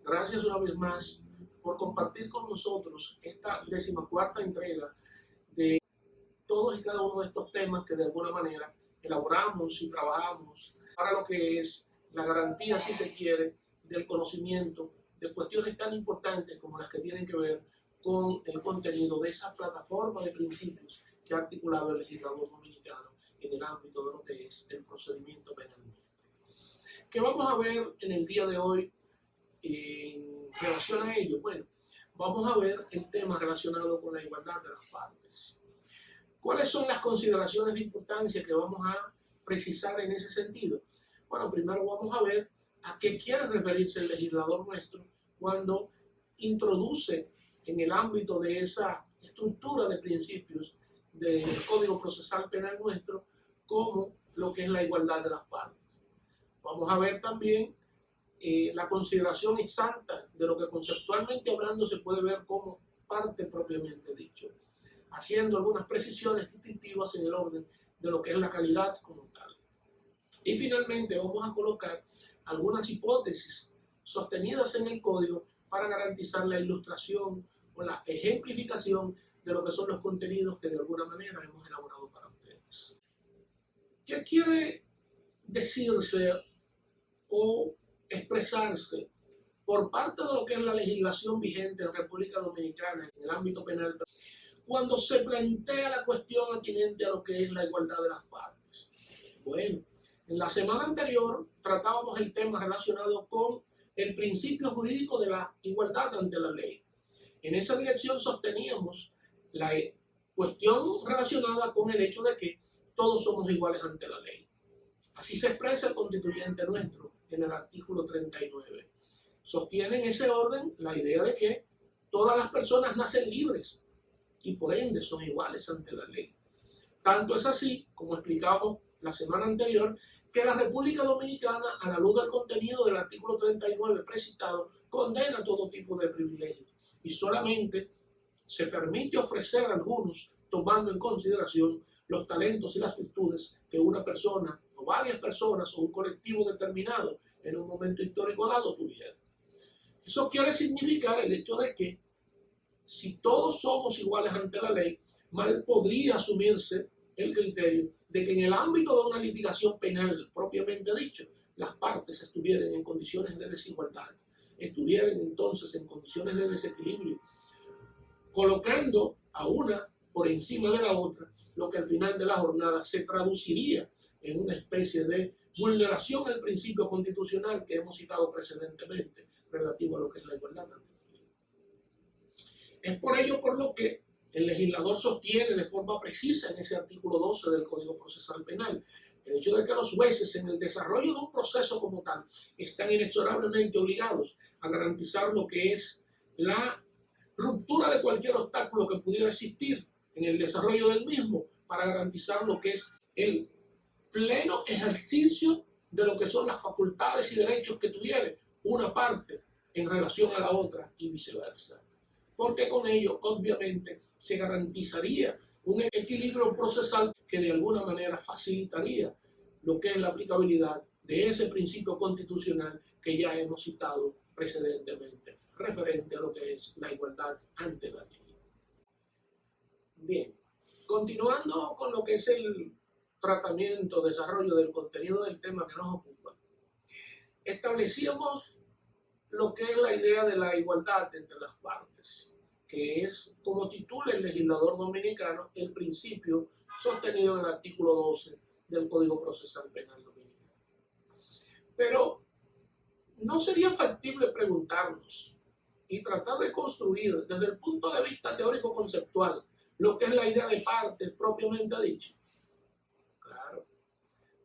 Gracias una vez más por compartir con nosotros esta 14ª entrega de todos y cada uno de estos temas que de alguna manera elaboramos y trabajamos para lo que es la garantía, si se quiere, del conocimiento de cuestiones tan importantes como las que tienen que ver con el contenido de esa plataforma de principios que ha articulado el legislador dominicano en el ámbito de lo que es el procedimiento penal. ¿Qué vamos a ver en el día de hoy en relación a ello? Bueno, vamos a ver el tema relacionado con la igualdad de las partes. ¿Cuáles son las consideraciones de importancia que vamos a precisar en ese sentido? Bueno, primero vamos a ver a qué quiere referirse el legislador nuestro cuando introduce en el ámbito de esa estructura de principios del Código Procesal Penal nuestro como lo que es la igualdad de las partes. Vamos a ver también la consideración exacta de lo que conceptualmente hablando se puede ver como parte propiamente dicho, haciendo algunas precisiones distintivas en el orden de lo que es la calidad como tal. Y finalmente vamos a colocar algunas hipótesis sostenidas en el código para garantizar la ilustración o la ejemplificación de lo que son los contenidos que de alguna manera hemos elaborado para ustedes. ¿Qué quiere decirse o expresarse por parte de lo que es la legislación vigente en República Dominicana en el ámbito penal cuando se plantea la cuestión atinente a lo que es la igualdad de las partes? Bueno, en la semana anterior tratábamos el tema relacionado con el principio jurídico de la igualdad ante la ley. En esa dirección sosteníamos la cuestión relacionada con el hecho de que todos somos iguales ante la ley. Así se expresa el constituyente nuestro en el artículo 39. Sostiene en ese orden la idea de que todas las personas nacen libres y por ende son iguales ante la ley. Tanto es así, como explicamos la semana anterior, que la República Dominicana, a la luz del contenido del artículo 39 precitado, condena todo tipo de privilegios y solamente se permite ofrecer algunos tomando en consideración los talentos y las virtudes que una persona o varias personas o un colectivo determinado en un momento histórico dado tuviera. Eso quiere significar el hecho de que si todos somos iguales ante la ley, mal podría asumirse el criterio de que en el ámbito de una litigación penal propiamente dicho, las partes estuvieran en condiciones de desigualdad, estuvieran entonces en condiciones de desequilibrio, colocando a una por encima de la otra, lo que al final de la jornada se traduciría en una especie de vulneración al principio constitucional que hemos citado precedentemente relativo a lo que es la igualdad ante la ley. Es por ello por lo que el legislador sostiene de forma precisa en ese artículo 12 del Código Procesal Penal el hecho de que los jueces en el desarrollo de un proceso como tal están inexorablemente obligados a garantizar lo que es la ruptura de cualquier obstáculo que pudiera existir en el desarrollo del mismo para garantizar lo que es el pleno ejercicio de lo que son las facultades y derechos que tuviera una parte en relación a la otra y viceversa. Porque con ello, obviamente, se garantizaría un equilibrio procesal que de alguna manera facilitaría lo que es la aplicabilidad de ese principio constitucional que ya hemos citado precedentemente, referente a lo que es la igualdad ante la ley. Bien, continuando con lo que es el tratamiento, desarrollo del contenido del tema que nos ocupa, establecíamos lo que es la idea de la igualdad entre las partes, que es, como titula el legislador dominicano, el principio sostenido en el artículo 12 del Código Procesal Penal dominicano. Pero no sería factible preguntarnos y tratar de construir desde el punto de vista teórico-conceptual lo que es la idea de partes propiamente dicha. Claro,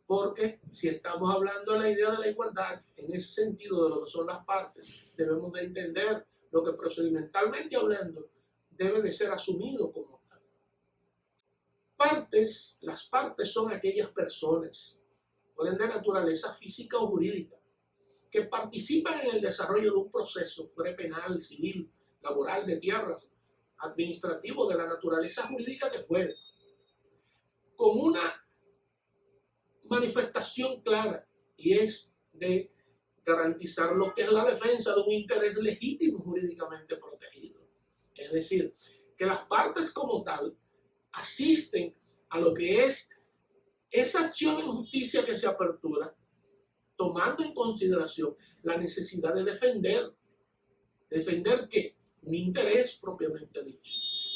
porque si estamos hablando de la idea de la igualdad, en ese sentido de lo que son las partes, debemos de entender lo que procedimentalmente hablando debe de ser asumido como tal. Las partes son aquellas personas, pueden de naturaleza física o jurídica, que participan en el desarrollo de un proceso, fuera penal, civil, laboral, de tierras, administrativo, de la naturaleza jurídica que fuere, con una manifestación clara, y es de garantizar lo que es la defensa de un interés legítimo jurídicamente protegido. Es decir, que las partes como tal asisten a lo que es esa acción en justicia que se apertura, tomando en consideración la necesidad de defender. ¿Defender qué? Un interés propiamente dicho.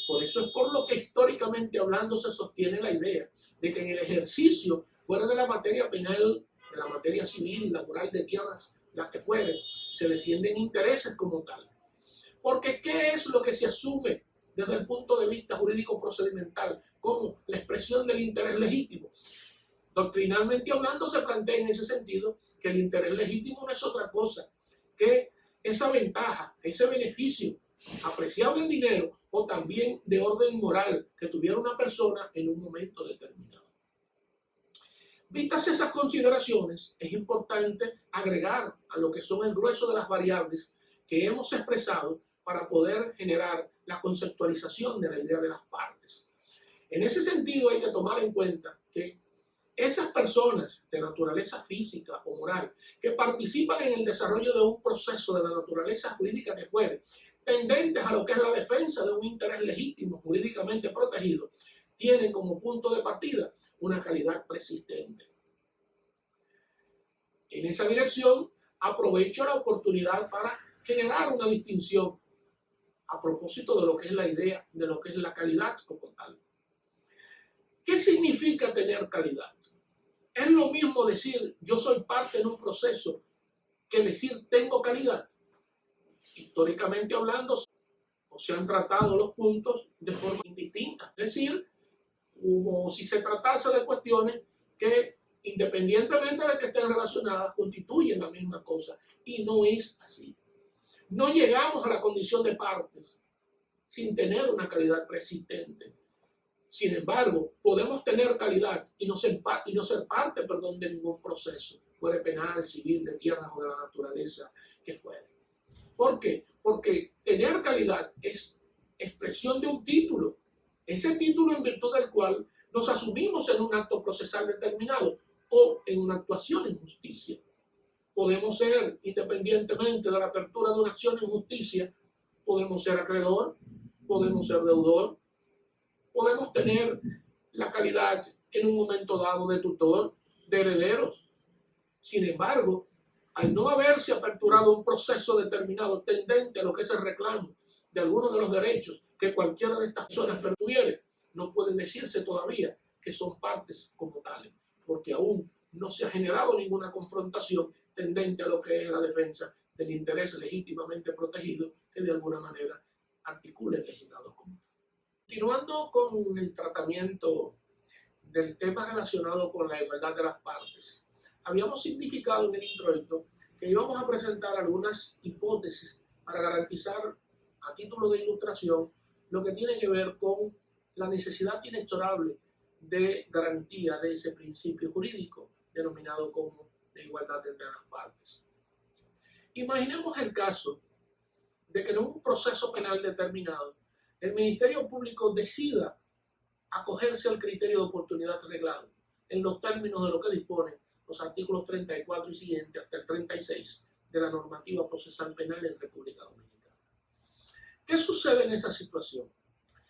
Por eso es por lo que históricamente hablando se sostiene la idea de que en el ejercicio, fuera de la materia penal, de la materia civil, laboral, de tierras, las que fueren, se defienden intereses como tal. Porque ¿qué es lo que se asume desde el punto de vista jurídico procedimental como la expresión del interés legítimo? Doctrinalmente hablando, se plantea en ese sentido que el interés legítimo no es otra cosa que esa ventaja, ese beneficio apreciable en dinero o también de orden moral que tuviera una persona en un momento determinado. Vistas esas consideraciones, es importante agregar a lo que son el grueso de las variables que hemos expresado para poder generar la conceptualización de la idea de las partes. En ese sentido hay que tomar en cuenta que esas personas de naturaleza física o moral que participan en el desarrollo de un proceso de la naturaleza jurídica que fuere, tendentes a lo que es la defensa de un interés legítimo jurídicamente protegido, tienen como punto de partida una calidad persistente. En esa dirección, aprovecho la oportunidad para generar una distinción a propósito de lo que es la idea, de lo que es la calidad como tal. ¿Qué significa tener calidad? Es lo mismo decir yo soy parte en un proceso que decir tengo calidad. Históricamente hablando, se han tratado los puntos de forma indistinta. Es decir, como si se tratase de cuestiones que, independientemente de que estén relacionadas, constituyen la misma cosa. Y no es así. No llegamos a la condición de partes sin tener una calidad persistente. Sin embargo, podemos tener calidad y no ser parte de ningún proceso, fuera penal, civil, de tierras o de la naturaleza que fuere. ¿Por qué? Porque tener calidad es expresión de un título. Ese título en virtud del cual nos asumimos en un acto procesal determinado o en una actuación en justicia. Podemos ser, independientemente de la apertura de una acción en justicia, podemos ser acreedor, podemos ser deudor, podemos tener la calidad en un momento dado de tutor, de herederos. Sin embargo, al no haberse aperturado un proceso determinado tendente a lo que es el reclamo de algunos de los derechos que cualquiera de estas personas pertuviere, no puede decirse todavía que son partes como tales, porque aún no se ha generado ninguna confrontación tendente a lo que es la defensa del interés legítimamente protegido que de alguna manera articula el legislador común. Continuando con el tratamiento del tema relacionado con la igualdad de las partes, habíamos significado en el introito que íbamos a presentar algunas hipótesis para garantizar, a título de ilustración, lo que tiene que ver con la necesidad inexorable de garantía de ese principio jurídico denominado como de igualdad entre las partes. Imaginemos el caso de que en un proceso penal determinado el Ministerio Público decida acogerse al criterio de oportunidad reglado en los términos de lo que disponen los artículos 34 y siguientes hasta el 36 de la normativa procesal penal en República Dominicana. ¿Qué sucede en esa situación?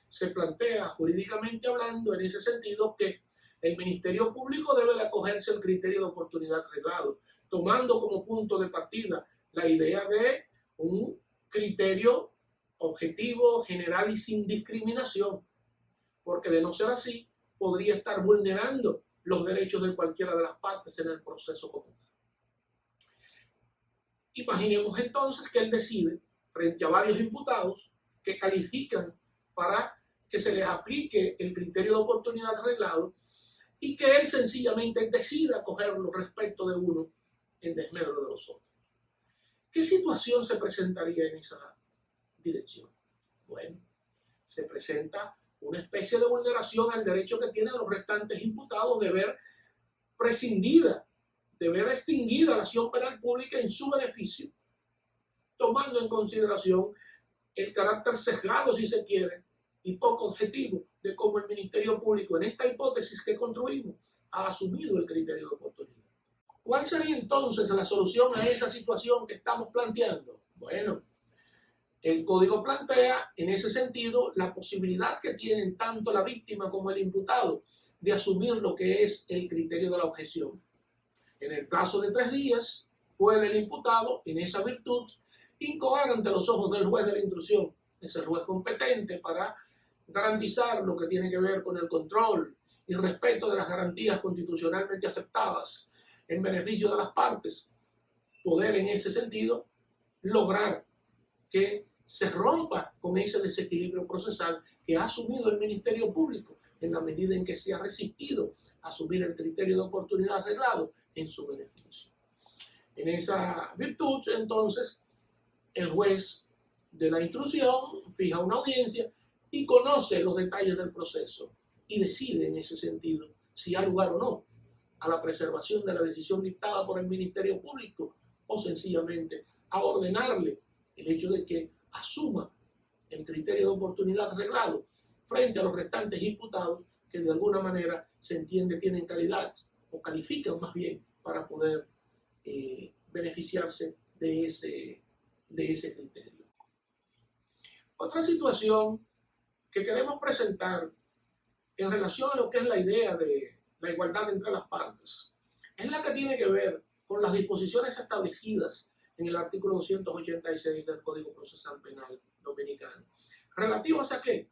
Se plantea jurídicamente hablando en ese sentido que el Ministerio Público debe de acogerse al criterio de oportunidad reglado, tomando como punto de partida la idea de un criterio objetivo, general y sin discriminación, porque de no ser así, podría estar vulnerando los derechos de cualquiera de las partes en el proceso común. Imaginemos entonces que él decide, frente a varios imputados que califican para que se les aplique el criterio de oportunidad reglado y que él sencillamente decida cogerlo respecto de uno en desmedro de los otros. ¿Qué situación se presentaría en esa dirección? Bueno, se presenta una especie de vulneración al derecho que tienen los restantes imputados de ver prescindida, de ver extinguida la acción penal pública en su beneficio, tomando en consideración el carácter sesgado, si se quiere, y poco objetivo de cómo el Ministerio Público, en esta hipótesis que construimos, ha asumido el criterio de oportunidad. ¿Cuál sería entonces la solución a esa situación que estamos planteando? Bueno, el código plantea en ese sentido la posibilidad que tienen tanto la víctima como el imputado de asumir lo que es el criterio de la objeción. En el plazo de 3 días puede el imputado, en esa virtud, incoar ante los ojos del juez de la instrucción, es el juez competente para garantizar lo que tiene que ver con el control y respeto de las garantías constitucionalmente aceptadas en beneficio de las partes, poder en ese sentido lograr que se rompa con ese desequilibrio procesal que ha asumido el Ministerio Público en la medida en que se ha resistido a asumir el criterio de oportunidad arreglado en su beneficio. En esa virtud, entonces, el juez de la instrucción fija una audiencia y conoce los detalles del proceso y decide en ese sentido si ha lugar o no a la preservación de la decisión dictada por el Ministerio Público o sencillamente a ordenarle el hecho de que asuma el criterio de oportunidad arreglado frente a los restantes imputados que de alguna manera se entiende tienen calidad o califican más bien para poder beneficiarse de ese criterio. Otra situación que queremos presentar en relación a lo que es la idea de la igualdad entre las partes es la que tiene que ver con las disposiciones establecidas en el artículo 286 del Código Procesal Penal Dominicano. ¿Relativas a qué?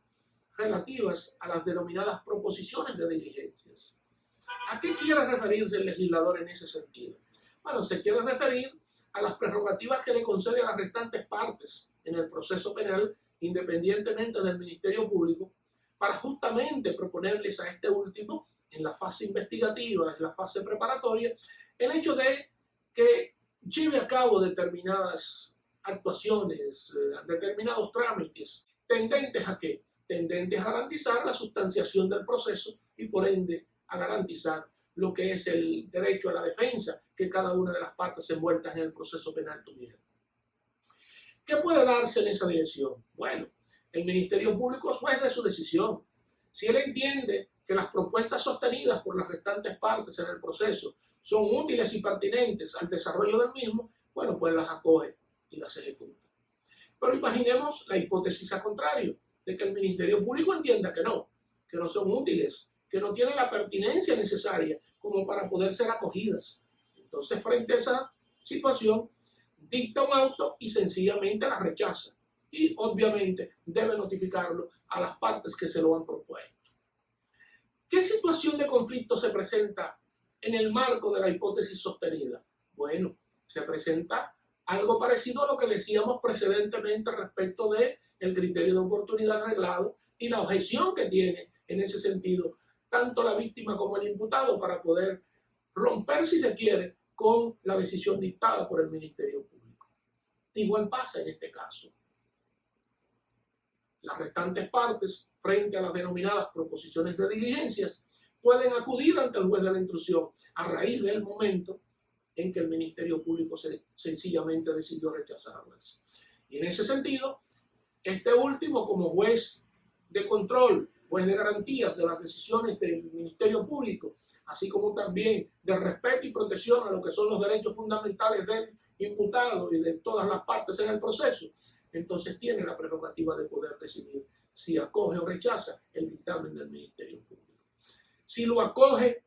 Relativas a las denominadas proposiciones de diligencias. ¿A qué quiere referirse el legislador en ese sentido? Bueno, se quiere referir a las prerrogativas que le concede a las restantes partes en el proceso penal, independientemente del Ministerio Público, para justamente proponerles a este último, en la fase investigativa, en la fase preparatoria, el hecho de que lleve a cabo determinadas actuaciones, determinados trámites, tendentes a qué? Tendentes a garantizar la sustanciación del proceso y por ende a garantizar lo que es el derecho a la defensa que cada una de las partes envueltas en el proceso penal tuviera. ¿Qué puede darse en esa dirección? Bueno, el Ministerio Público es juez de su decisión. Si él entiende que las propuestas sostenidas por las restantes partes en el proceso son útiles y pertinentes al desarrollo del mismo, bueno, pues las acoge y las ejecuta. Pero imaginemos la hipótesis al contrario, de que el Ministerio Público entienda que no son útiles, que no tienen la pertinencia necesaria como para poder ser acogidas. Entonces, frente a esa situación, dicta un auto y sencillamente la rechaza. Y obviamente debe notificarlo a las partes que se lo han propuesto. ¿Qué situación de conflicto se presenta en el marco de la hipótesis sostenida? Bueno, se presenta algo parecido a lo que decíamos precedentemente respecto del criterio de oportunidad arreglado y la objeción que tiene en ese sentido tanto la víctima como el imputado para poder romper, si se quiere, con la decisión dictada por el Ministerio Público. Igual pasa en este caso. Las restantes partes, frente a las denominadas proposiciones de diligencias, pueden acudir ante el juez de la instrucción a raíz del momento en que el Ministerio Público sencillamente decidió rechazarlas. Y en ese sentido, este último, como juez de control, juez de garantías de las decisiones del Ministerio Público, así como también de respeto y protección a lo que son los derechos fundamentales del imputado y de todas las partes en el proceso, entonces tiene la prerrogativa de poder decidir si acoge o rechaza el dictamen del Ministerio Público. Si lo acoge,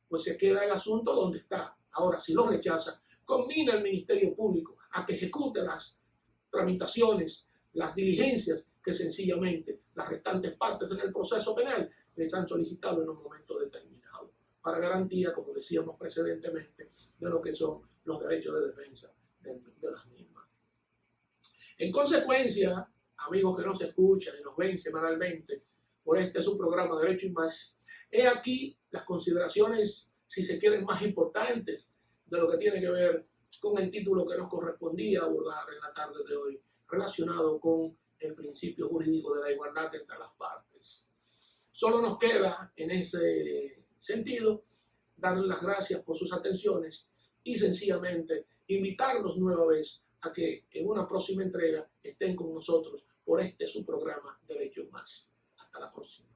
pues se queda el asunto donde está. Ahora, si lo rechaza, conmina al Ministerio Público a que ejecute las tramitaciones, las diligencias que sencillamente las restantes partes en el proceso penal les han solicitado en un momento determinado, para garantía, como decíamos precedentemente, de lo que son los derechos de defensa de las mismas. En consecuencia, amigos que nos escuchan y nos ven semanalmente por este su programa Derecho y Más, he aquí las consideraciones, si se quieren, más importantes de lo que tiene que ver con el título que nos correspondía abordar en la tarde de hoy, relacionado con el principio jurídico de la igualdad entre las partes. Solo nos queda, en ese sentido, darles las gracias por sus atenciones y sencillamente invitarlos nueva vez a que en una próxima entrega estén con nosotros por este su programa Derecho Más. Hasta la próxima.